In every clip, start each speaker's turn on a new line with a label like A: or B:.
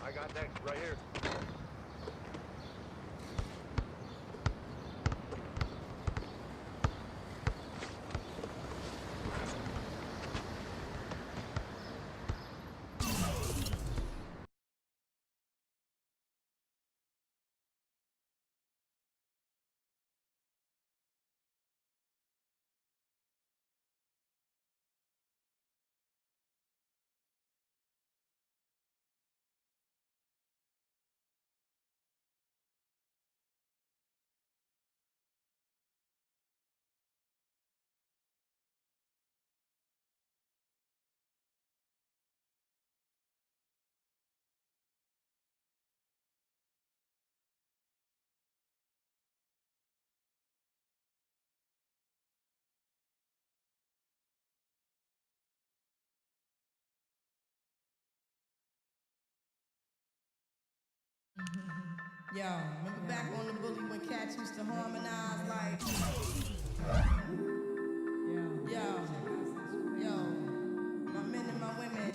A: I got next, right here.
B: Yo, remember back on the bully when cats used to harmonize like yo, my men and my women.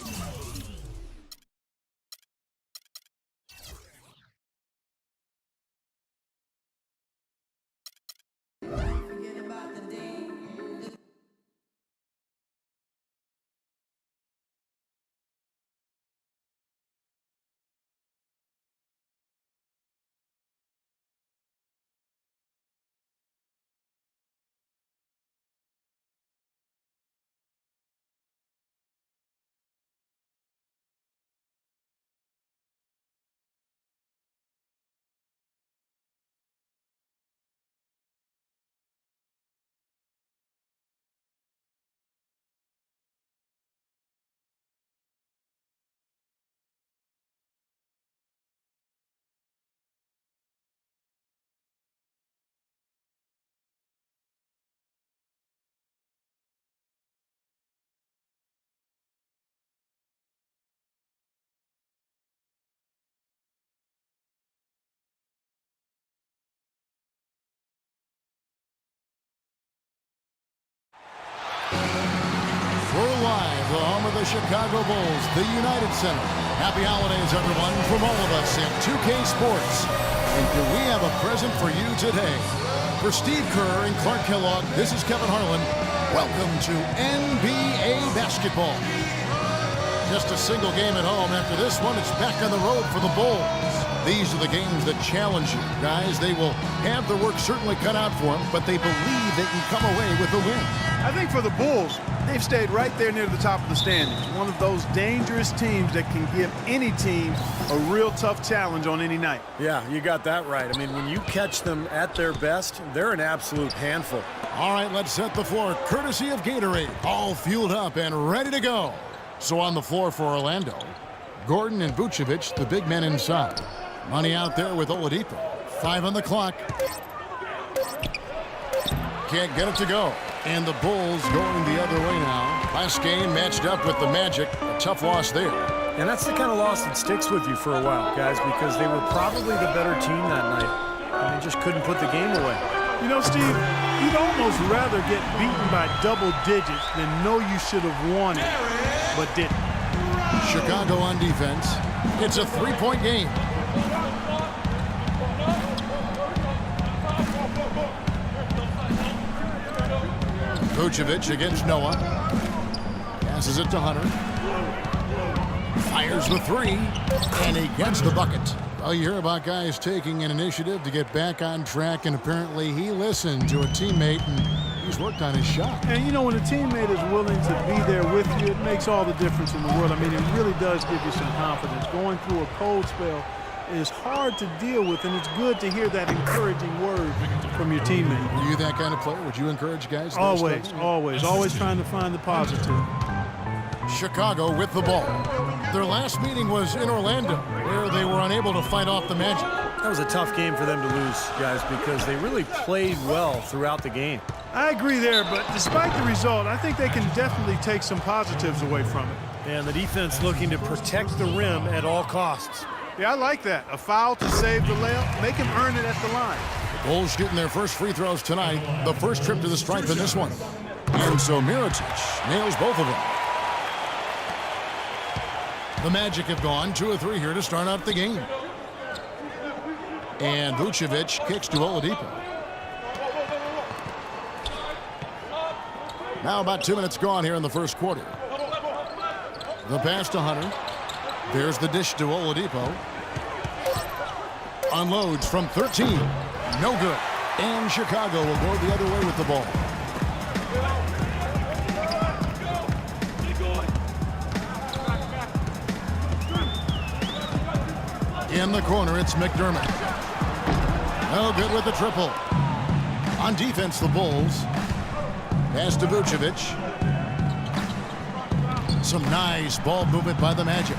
B: Forget about the day.
C: We're live, the home of the Chicago Bulls, the United Center. Happy holidays, everyone, from all of us at 2K Sports. And do we have a present for you today? For Steve Kerr and Clark Kellogg, this is Kevin Harlan. Welcome to NBA basketball. Just a single game at home. After this one, it's back on the road for the Bulls. These are the games that challenge you, guys. They will have their work certainly cut out for them, but they believe they can come away with a win.
D: I think for the Bulls, they've stayed right there near the top of the standings. One of those dangerous teams that can give any team a real tough challenge on any night.
E: Yeah, you got that right. I mean, when you catch them at their best, they're an absolute handful.
C: All right, let's set the floor courtesy of Gatorade. All fueled up and ready to go. So on the floor for Orlando, Gordon and Vucevic, the big men inside. Money out there with Oladipo. 5 on the clock. Can't get it to go. And the Bulls going the other way now. Last game matched up with the Magic. A tough loss there.
E: And that's the kind of loss that sticks with you for a while, guys, because they were probably the better team that night. And they just couldn't put the game away.
D: You know, Steve, you'd almost rather get beaten by double digits than know you should have won it, but didn't.
C: Chicago on defense. It's a three-point game. Vucevic against Noah. Passes it to Hunter. Fires the three. And he gets the bucket. Well, you hear about guys taking an initiative to get back on track, and apparently he listened to a teammate, and he's worked on his shot.
D: And, you know, when a teammate is willing to be there with you, it makes all the difference in the world. I mean, it really does give you some confidence. Going through a cold spell is hard to deal with, and it's good to hear that encouraging word from your teammate.
C: Were you that kind of player? Would you encourage guys?
D: Always, always trying to find the positive.
C: Chicago with the ball. Their last meeting was in Orlando, where they were unable to fight off the Magic.
E: That was a tough game for them to lose, guys, because they really played well throughout the game.
D: I agree there, but despite the result, I think they can definitely take some positives away from it.
E: And the defense looking to protect the rim at all costs.
D: Yeah, I like that. A foul to save the layup, make him earn it at the line.
C: Bulls shooting their first free throws tonight. The first trip to the stripe in this one. And so Mirotic nails both of them. The Magic have gone 2 of 3 here to start out the game. And Vucevic kicks to Oladipo. Now about 2 minutes gone here in the first quarter. The pass to Hunter. There's the dish to Oladipo. Unloads from 13. No good. And Chicago will go the other way with the ball. In the corner, it's McDermott. No good with the triple. On defense, the Bulls. Pass to Vucevic. Some nice ball movement by the Magic.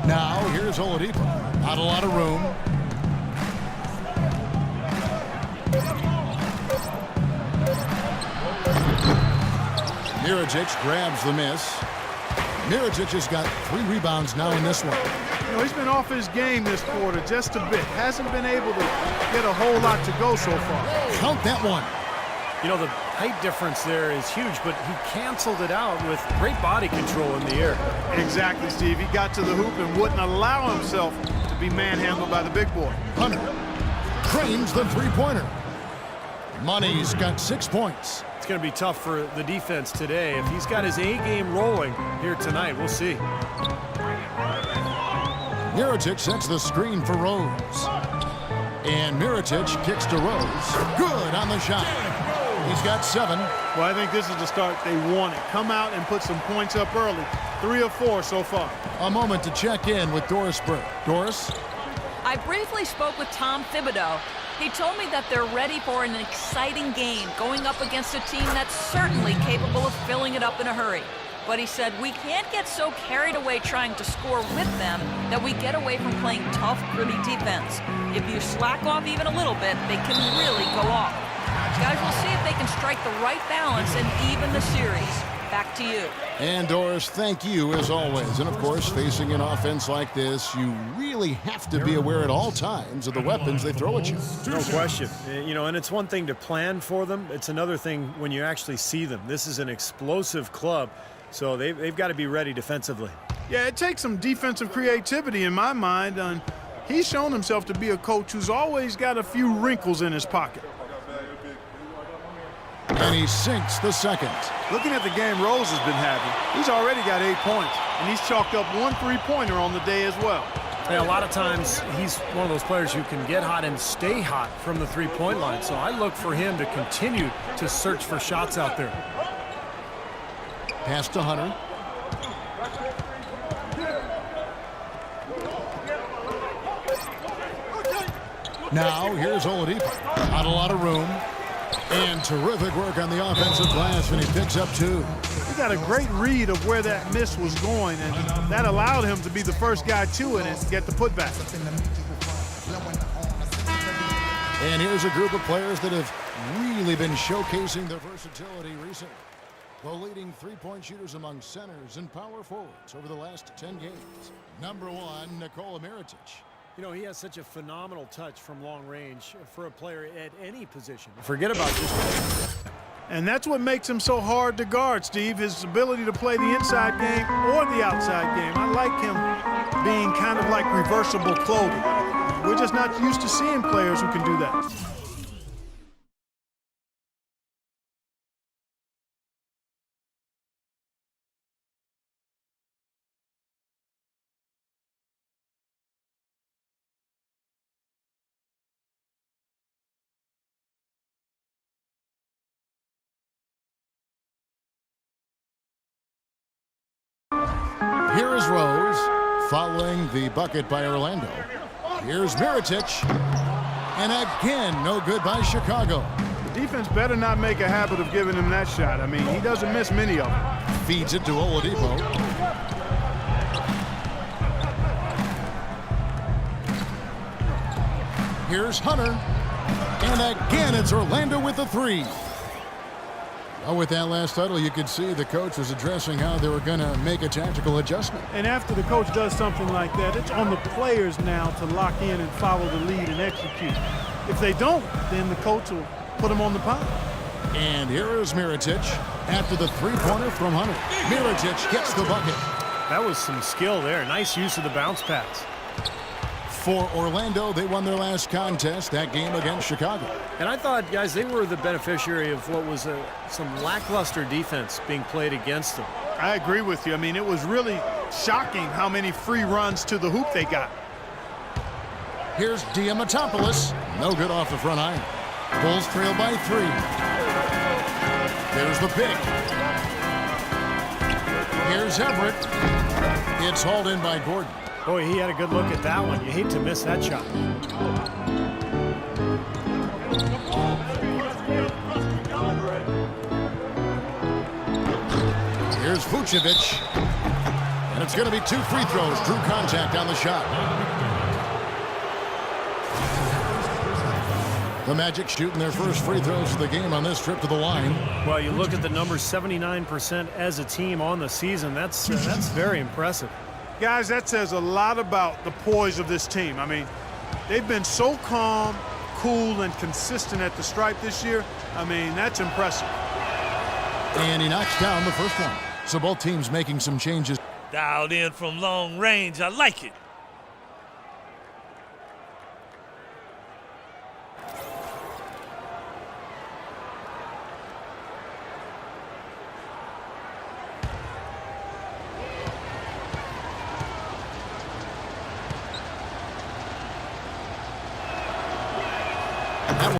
C: Now, here's Oladipo. Not a lot of room. Mirotic grabs the miss. Mirotic has got 3 rebounds now in this one.
D: You know, he's been off his game this quarter just a bit. Hasn't been able to get a whole lot to go so far.
C: Count that one.
E: You know, the height difference there is huge, but he canceled it out with great body control in the air.
D: Exactly, Steve. He got to the hoop and wouldn't allow himself to be manhandled by the big boy.
C: Hunter cranes the three-pointer. Money's got 6 points.
E: It's going to be tough for the defense today. If he's got his A game rolling here tonight, we'll see.
C: Mirotic sets the screen for Rose. And Mirotic kicks to Rose. Good on the shot. He's got 7.
D: Well, I think this is the start they wanted. Come out and put some points up early. 3 of 4 so far.
C: A moment to check in with Doris Burke. Doris?
A: I briefly spoke with Tom Thibodeau. He told me that they're ready for an exciting game, going up against a team that's certainly capable of filling it up in a hurry. But he said we can't get so carried away trying to score with them that we get away from playing tough, gritty defense. If you slack off even a little bit, they can really go off. Guys, we'll see if they can strike the right balance and even the series. Back to you.
C: And Doris, thank you as always. And of course, facing an offense like this, you really have to be aware at all times of the weapons they throw at you.
E: No question. You know, and it's one thing to plan for them. It's another thing when you actually see them. This is an explosive club, so they've got to be ready defensively.
D: Yeah, it takes some defensive creativity in my mind. And he's shown himself to be a coach who's always got a few wrinkles in his pocket.
C: And he sinks the second.
D: Looking at the game Rose has been having, he's already got 8 points, and he's chalked up 1 3-pointer on the day as well.
E: And a lot of times he's one of those players who can get hot and stay hot from the three-point line. So I look for him to continue to search for shots out there.
C: Pass to Hunter. Now here's Oladipo. Not a lot of room. And terrific work on the offensive glass, and he picks up 2.
D: He got a great read of where that miss was going, and that allowed him to be the first guy to it and get the putback.
C: And here's a group of players that have really been showcasing their versatility recently. The leading three-point shooters among centers and power forwards over the last 10 games. Number 1, Nikola Mirotic.
E: You know, he has such a phenomenal touch from long range for a player at any position. Forget about this.
D: And that's what makes him so hard to guard, Steve, his ability to play the inside game or the outside game. I like him being kind of like reversible clothing. We're just not used to seeing players who can do that.
C: Here is Rose, following the bucket by Orlando. Here's Mirotic, and again, no good by Chicago.
D: The defense better not make a habit of giving him that shot. I mean, he doesn't miss many of them.
C: Feeds it to Oladipo. Here's Hunter, and again, it's Orlando with the 3. Oh, with that last huddle, you could see the coach was addressing how they were going to make a tactical adjustment.
D: And after the coach does something like that, it's on the players now to lock in and follow the lead and execute. If they don't, then the coach will put them on the pile.
C: And here is Mirotic after the three-pointer from Hunter. Mirotic gets the bucket.
E: That was some skill there. Nice use of the bounce pass.
C: For Orlando, they won their last contest, that game against Chicago.
E: And I thought, guys, they were the beneficiary of what was some lackluster defense being played against them.
D: I agree with you. I mean, it was really shocking how many free runs to the hoop they got.
C: Here's Diamatopoulos. No good off the front iron. Bulls trail by 3. There's the pick. Here's Everett. It's hauled in by Gordon.
E: Boy, he had a good look at that one. You hate to miss that shot.
C: Here's Vucevic. And it's going to be 2 free throws. Drew contact on the shot. The Magic shooting their first free throws of the game on this trip to the line.
E: Well, you look at the numbers, 79% as a team on the season. That's very impressive.
D: Guys, that says a lot about the poise of this team. I mean, they've been so calm, cool, and consistent at the stripe this year. I mean, that's impressive.
C: And he knocks down the first one. So both teams making some changes.
F: Dialed in from long range. I like it.